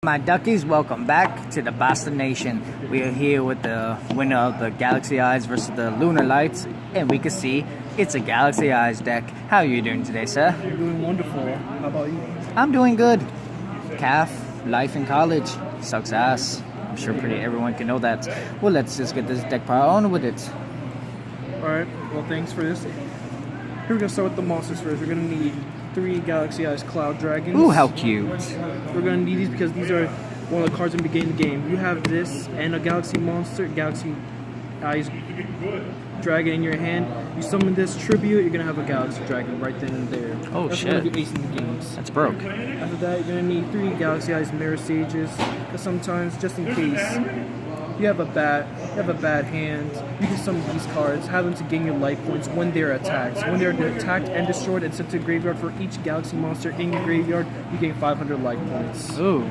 My duckies, welcome back to the Boston Nation. We are here with the winner of the Galaxy Eyes versus the Lunar Lights, and we can see it's a Galaxy Eyes deck. How are you doing today, sir? I'm doing wonderful. How about you? I'm doing good. Calf, life in college, sucks ass. I'm sure pretty everyone can know that. Well, let's just get this deck power on with it. Alright, well thanks for this. Here we're gonna start with the monsters first. We're gonna need 3 Galaxy Eyes Cloud Dragons. Ooh, how cute. We're gonna need these because these are one of the cards in the beginning of the game. You have this and a Galaxy Monster, Galaxy Eyes Dragon in your hand. You summon this tribute, you're gonna have a Galaxy Dragon right then and there. Oh, That's shit. one of your ace in the games. That's broke. After that, you're gonna need 3 Galaxy Eyes Mirror Sages. Because sometimes, just in case you have a bad hand, you can summon these cards, have them to gain your life points when they're attacked. When they're attacked and destroyed and sent to the graveyard, for each Galaxy monster in your graveyard, you gain 500 life points. Ooh.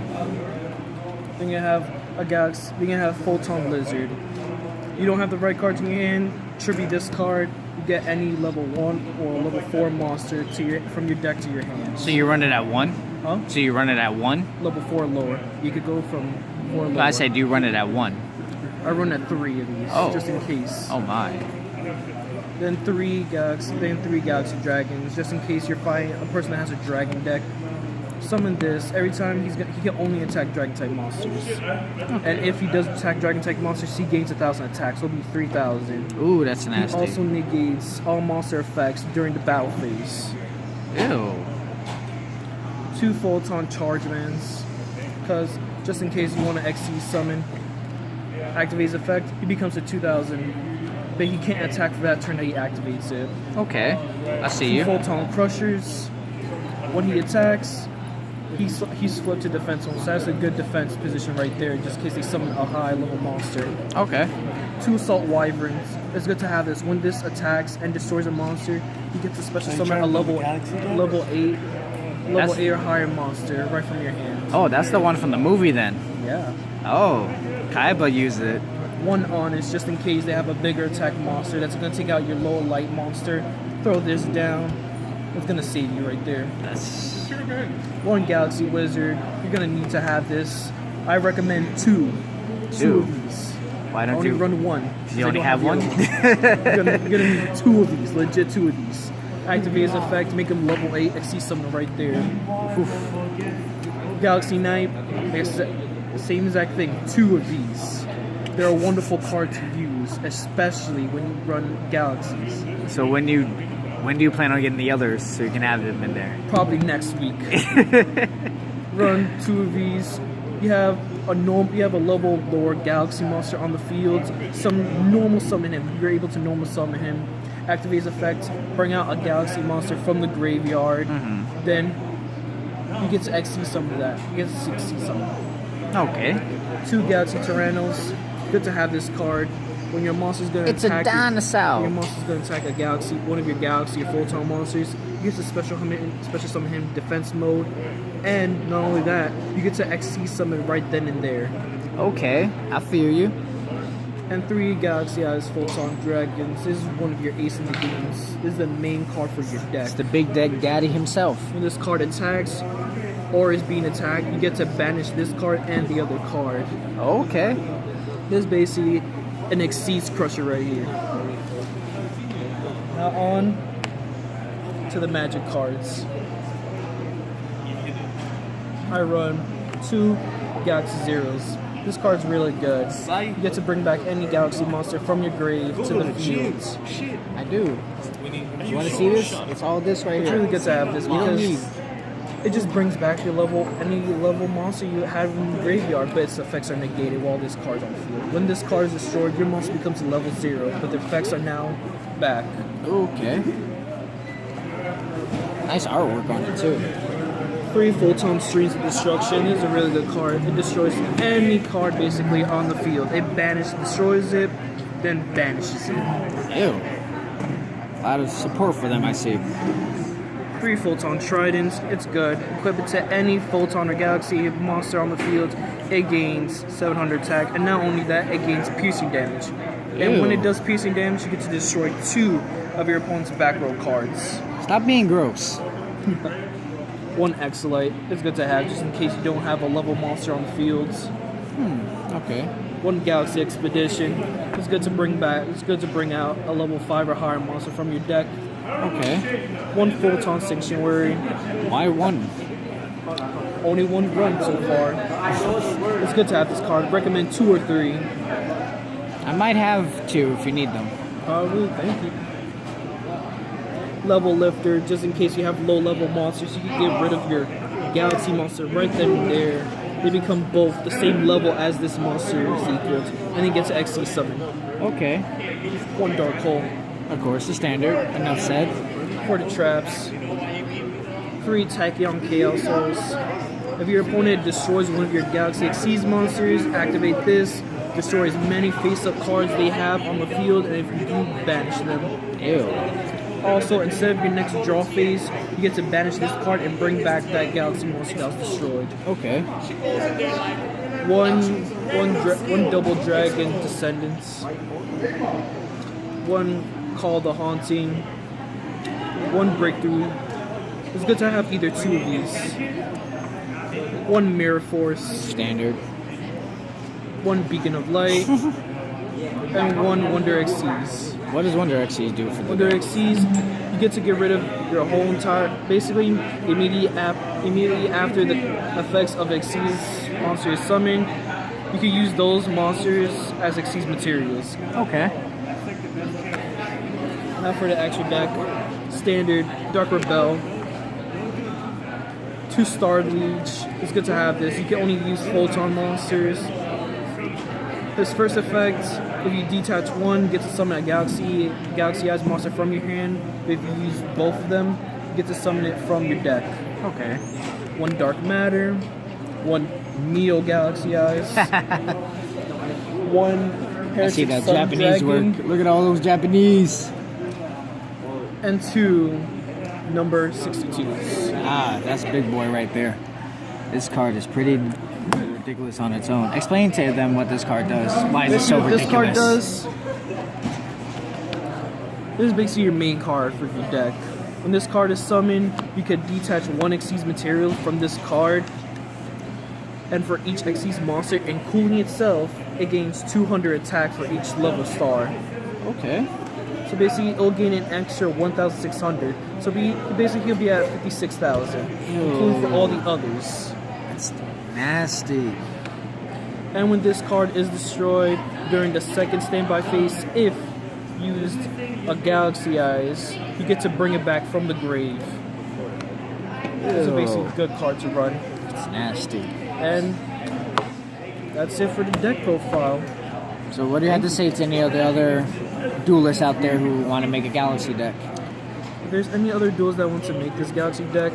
Then you have Photon Lizard. You don't have the right cards in your hand, tribute this card. You get any level 1 or level 4 monster from your deck to your hand. So you run it at 1? Huh? So you run it at 1? Level 4 or lower. You could go from 4 lower. I said, do you run it at 1? I run at 3 of these, Oh. just in case. Oh my. Then 3 Galaxy Dragons, just in case you're fighting a person that has a dragon deck. Summon this. Every time he can only attack dragon type monsters. And if he does attack dragon type monsters, he gains 1,000 attacks. So it'll be 3,000. Ooh, that's He nasty. also negates all monster effects during the battle phase. Ew. 2 Photon Chargemans, because just in case you want to XC summon, activates his effect, he becomes a 2,000, but he can't attack for that turn that he activates it. Okay. I see 2 you. Photon Crushers, when he attacks, he's flipped to defense zone, so that's a good defense position right there, just in case they summon a high level monster. Okay. 2 Assault Wyverns, it's good to have this. When this attacks and destroys a monster, he gets a special summon a level 8 or higher monster right from your hand. Oh, that's the one from the movie then. Yeah. Oh, Kaiba used it. 1 Honest, just in case they have a bigger attack monster that's going to take out your lower light monster. Throw this down. It's going to save you right there. That's 1 Galaxy Wizard. You're going to need to have this. I recommend 2. 2 Two. of these. why don't Only you? run 1. You only have one. You're going to need 2 of these. Legit 2 of these. Activate his effect. Make him level 8. XC summon right there. Oof. Galaxy Knight. Same exact thing. 2 of these. They're a wonderful card to use, especially when you run Galaxies. So when do you plan on getting the others so you can have them in there? Probably next week. Run 2 of these. You have a level lower Galaxy monster on the field. Some normal summon him. You're able to normal summon him. Activate his effect. Bring out a Galaxy monster from the graveyard. Then you get to XC summon that. You get to XC summon. Okay. 2 Galaxy Tyrannos. Good to have this card. When your monster's going to It's a attack dinosaur. your monster's going to attack a galaxy, one of your Galaxy or Photon monsters, you get to special summon him defense mode, and not only that, you get to XC summon right then and there. Okay, I feel you. And 3 Galaxy Eyes Photon Dragons. This is one of your ace in the games. This is the main card for your deck. It's the big deck daddy himself. When this card attacks or is being attacked, you get to banish this card and the other card. Okay. This is basically an Exceeds Crusher right here. Now on to the magic cards. I run 2 Galaxy Zeros. This card's really good. You get to bring back any Galaxy monster from your grave to the fields. I do. You want to see this? It's all this right It's here. really good to have this You don't because need. it just brings back any level monster you had in the graveyard, but its effects are negated while this card's on the field. When this card is destroyed, your monster becomes a level 0, but the effects are now back. Okay. Nice artwork on it too. 3 Photon Streams of Destruction. This is a really good card. It destroys any card basically on the field. It destroys it, then banishes it. Ew. A lot of support for them, I see. 3 Photon Tridents. It's good. Equip it to any Photon or Galaxy monster on the field. It gains 700 attack, and not only that, it gains piercing damage. And when Ew. it does piercing damage, you get to destroy 2 of your opponent's back row cards. Stop being gross. 1 Exolite. It's good to have just in case you don't have a level monster on the fields. Okay. 1 Galaxy Expedition. It's good to bring back. It's good to bring out a level 5 or higher monster from your deck. Okay. 1 Photon Sanctuary. Why one? Only 1 run so far. It's good to have this card. Recommend 2 or 3. I might have 2 if you need them. Probably. Thank you. Level Lifter, just in case you have low level monsters, you can get rid of your Galaxy monster right then and there. They become both the same level as this monster is equal to, and then get to XC summon. Okay. 1 Dark Hole. Of course, the standard. Enough said. For the traps. 3 Tachyon Chaos Souls. If your opponent destroys one of your Galaxy Xyz monsters, activate this. Destroy as many face-up cards they have on the field, and if you do, banish them. Ew. Also, instead of your next draw phase, you get to banish this card and bring back that Galaxy monster that was destroyed. Okay. One Double Dragon Descendants. 1 Call the Haunting. 1 Breakthrough. It's good to have either 2 of these. 1 Mirror Force. Standard. 1 Beacon of Light. And 1 Wonder Xyz. What does Wonder Xyz do for the Wonder deck? Xyz, you get to get rid of your whole entire, basically immediately after the effects of Xyz monster is summoned, you can use those monsters as Xyz materials. Okay. Now for the actual deck, standard Dark Rebel, 2 Star Leech. It's good to have this. You can only use Photon monsters. His first effect, if you detach 1, get to summon a Galaxy Eyes monster from your hand. If you use both of them, you get to summon it from your deck. Okay. 1 Dark Matter, 1 Neo Galaxy Eyes, 1 I see Heretic that Sun Japanese Dragon, work. Look at all those Japanese. and 2 number 62s. Ah, that's a big boy right there. This card is pretty ridiculous on its own. Explain to them what this card does. Why is it so ridiculous? This card does. This is basically your main card for your deck. When this card is summoned, you can detach 1 Xyz material from this card, and for each Xyz monster, including itself, it gains 200 attack for each level star. Okay. So basically, it'll gain an extra 1,600. So basically, he'll be at 56,000, including for all the others. That's nasty. And when this card is destroyed during the second standby phase, if used a Galaxy Eyes, you get to bring it back from the grave. It's basically a good card to run. It's nasty. And that's it for the deck profile. So what do you have to say to any of the other duelists out there who want to make a Galaxy deck? If there's any other duels that want to make this Galaxy deck,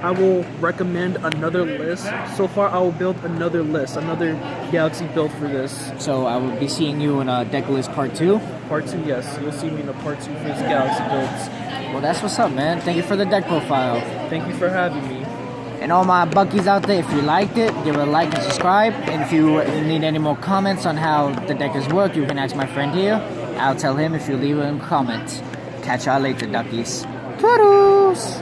I will recommend another list. So far, I will build another list, another Galaxy build for this. So I will be seeing you in a deck list part 2. Part 2, yes. You'll see me in a part 2 for this Galaxy builds. Well, that's what's up, man. Thank you for the deck profile. Thank you for having me. And all my buckies out there, if you liked it, give it a like and subscribe. And if you need any more comments on how the deck is worked, you can ask my friend here. I'll tell him if you leave a comment. Catch y'all later, duckies. Toodles!